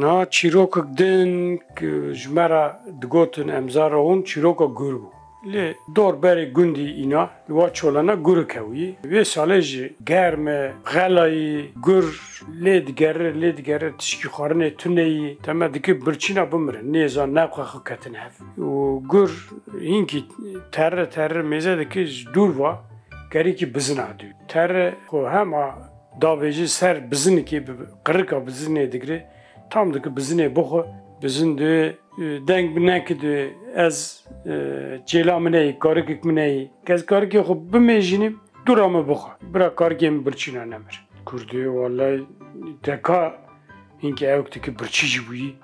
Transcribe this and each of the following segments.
نا چیروک دن که جمرا دگوتن امزار اون چیروک گربو. لی دور بری گندی اینا و چولانا گرو کوی. وی سالج گرم غلای گر لید گر تشکی خارنه تونهی تمام دیگه برچینا بمره نیزان نقخ کتن هف. و گر اینکی تر میزه دیگه دور وا گری کی بزن عدو. تر خو هم داویجی سر بزنی کی قرقا بزنی دیگه tam da bizine boğu bizin de denk binek de az celamine karık mine kez karık yok bimejini duramı boğu bırak karık birçina nemir kurdu vallahi deka inki evkteki birçici buyi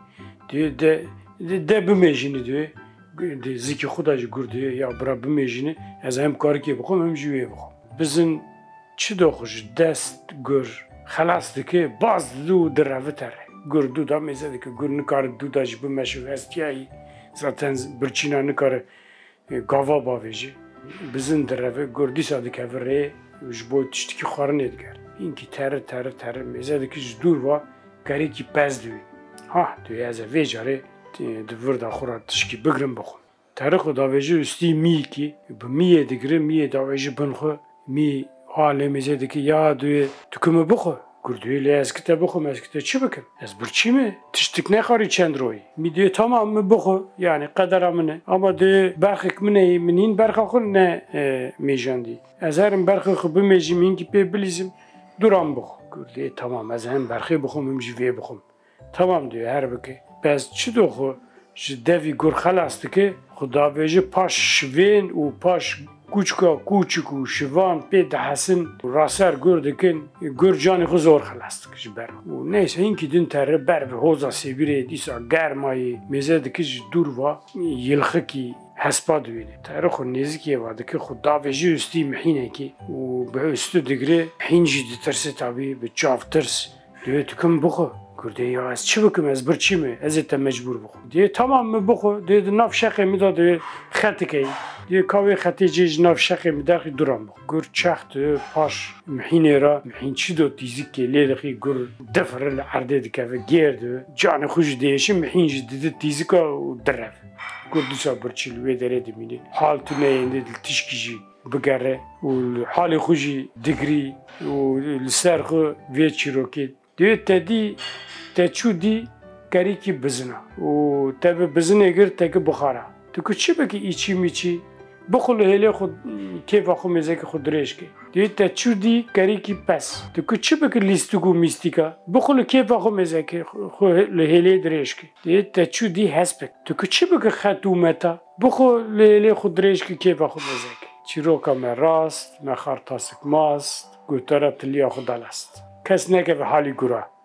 de bimejini de ziki xudacı kurdu ya bırak bimejini az hem karık boğu hem jüye boğu bizin çi dokuş dest gör خلاص دکی باز دو دروتره گر دو دا میزه که گر نکاره دو داش بمشو هستیایی zaten برچینا نکاره گاوا باویجی بزن دروه گر دیسا دکه وره جبو تشتکی خارنه دگر این که تره میزه دکی جدور و گری که پز دوی ها دوی از ویجاره دور دا خورا تشکی بگرم بخون تره خدا ویجی استی می کی بمیه دگره میه دا ویجی بنخو می حاله میزه دکی یا دوی تکمه بخو گردوی لی از کتا بخو از کتا چی بکن؟ از برچی می؟ تشتک نخوری چند روی میدوی تمام بخو یعنی قدر منه اما دوی برخک منه منین برخ خود نه میجاندی از هرم برخ خود بمیجیم این که پی بلیزم دوران بخو گردوی تمام از هم برخی بخوم هم جویه بخوم تمام دوی هر بکه پس چی دو خو جدوی گر خلاص که خدا ویجه پاش شوین و پاش کوچکو شوان پید حسن راسر گردکن گر جانی خو زور خلاص کش بر و نیست این که دین تره بر به حوضا سیبیره دیسا گرمایی میزه دکش دور و یلخه کی حسپا دویده تره خو نیزکیه و دکه خدا ویجه استی محینه کی و به استو دگره محین جیدی ترسه تابی به چاف ترس دوی تکم بخو گرده یا از چی بکم از برچی می از تا مجبور بخو دیگه تمام بخو دیگه ناف شقه میداد خط کی دیگه کاوی خطی جیج ناف شقه میداخی دورم بخو گر چخت پاش محینه را محین چی دو تیزی که لیدخی گر دفر العرده دکه و گرد جان خوش دیشی محین جدید تیزی که درف گر دوسا برچی لوی داره دمینه حال تو نینده دل تشکی جی بگره و حال خوشی دگری و لسر خو وی چیروکی دیگه تچو دی کاری کی بزنه و تب بزنه گر تک بخاره تو که چی بکی ایچی میچی بخول هلی خود کیف خود میزه که خود درش کی دیگه تچو دی کاری کی پس تو که چی بکی لیستگو میستیکا بخول کیف خود میزه که خود هلی درش کی دیگه تچو دی هسپک تو که چی بکی خطومتا بخول هلی خود درش کی کیف خود میزه کی چیروکا راست مخار تاسک ماست گوتره تلیا خود دلست کس نکه به حالی گرا